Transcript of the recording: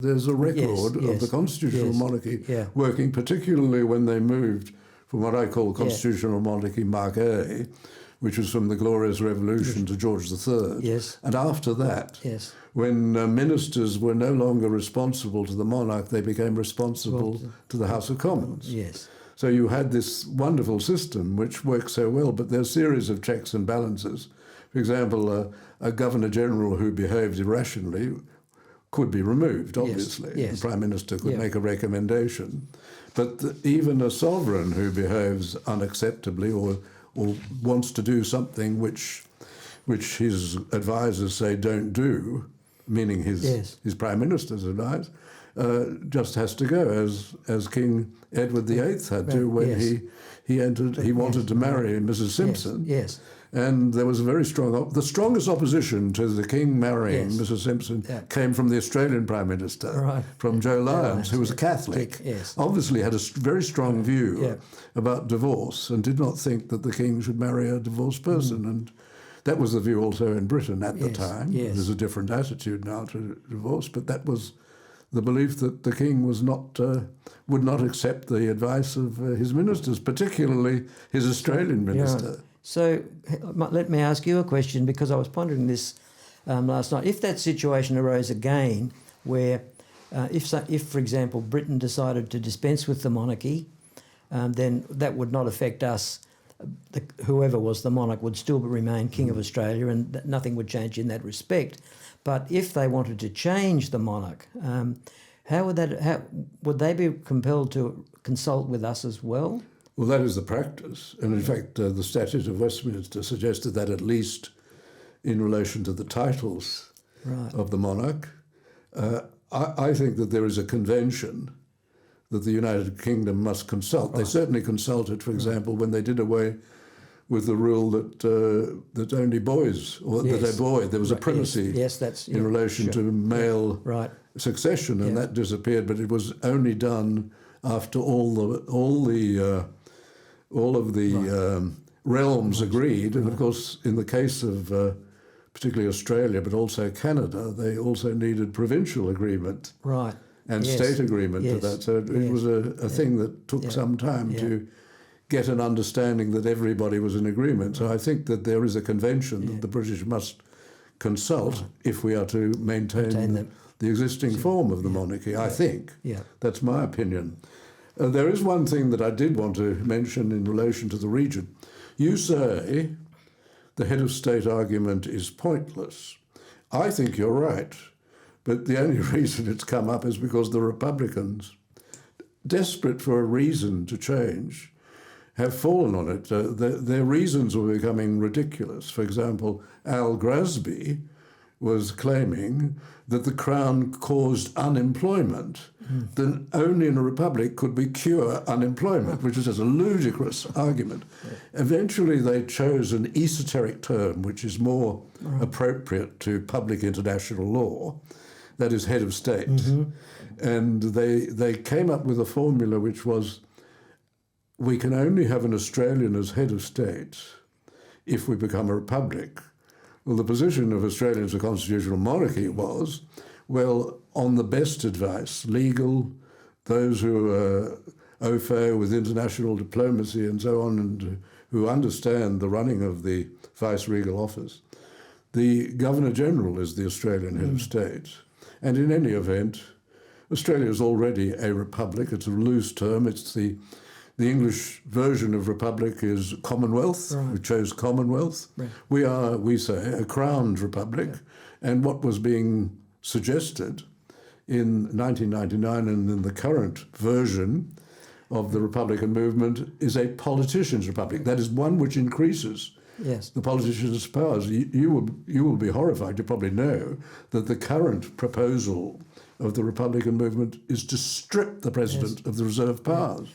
There's a record of the constitutional monarchy working, particularly when they moved from what I call constitutional monarchy Mark A, which was from the Glorious Revolution to George III. Yes. And after that, when ministers were no longer responsible to the monarch, they became responsible to the House of Commons. Yes. So you had this wonderful system which worked so well, but there are a series of checks and balances. For example, a Governor-General who behaved irrationally could be removed, obviously. The Prime Minister could make a recommendation. But even a sovereign who behaves unacceptably or wants to do something which his advisors say don't do, meaning his Prime Minister's advice, just has to go, as King Edward VIII had to when he entered. He wanted to marry Mrs. Simpson. Yes. And there was a very strong, the strongest opposition to the King marrying Mrs. Simpson came from the Australian Prime Minister, from Joe Lyons, who was a Catholic, obviously had a very strong view about divorce and did not think that the King should marry a divorced person. And that was the view also in Britain at the time. There's a different attitude now to divorce, but that was the belief that the King was not would not accept the advice of his ministers, particularly his Australian minister. So let me ask you a question, because I was pondering this last night. If that situation arose again, where if, for example, Britain decided to dispense with the monarchy, then that would not affect us. Whoever was the monarch would still remain King of Australia, and nothing would change in that respect. But if they wanted to change the monarch, how would they be compelled to consult with us as well? Well, that is the practice. And in fact, the Statute of Westminster suggested that at least in relation to the titles of the monarch. I think that there is a convention that the United Kingdom must consult. They certainly consulted, for example, when they did away with the rule that only boys, or that a boy, there was a primacy in relation to male succession, and that disappeared. But it was only done after all of the realms agreed. And of course, in the case of particularly Australia, but also Canada, they also needed provincial agreement and state agreement to that. So it was a thing that took some time to get an understanding that everybody was in agreement. So I think that there is a convention that the British must consult if we are to maintain the existing form of the monarchy, I think. That's my opinion. There is one thing that I did want to mention in relation to the region. You say the head of state argument is pointless. I think you're right, but the only reason it's come up is because the Republicans, desperate for a reason to change, have fallen on it. Their reasons were becoming ridiculous. For example, Al Grasby was claiming that the Crown caused unemployment, then only in a republic could we cure unemployment, which is just a ludicrous argument. Eventually they chose an esoteric term which is more appropriate to public international law, that is head of state. And they came up with a formula which was, we can only have an Australian as head of state if we become a republic. Well, the position of Australia as a constitutional monarchy was, well, on the best advice, legal, those who are au fait with international diplomacy and so on, and who understand the running of the vice-regal office, the Governor-General is the Australian head of state. And in any event, Australia is already a republic. It's a loose term. It's the English version of republic is Commonwealth. We chose Commonwealth. We are, we say, a crowned republic. And what was being suggested in 1999 and in the current version of the Republican movement is a politician's republic. That is one which increases the politicians' powers. You will be horrified, you probably know, that the current proposal of the Republican movement is to strip the president of the reserve powers.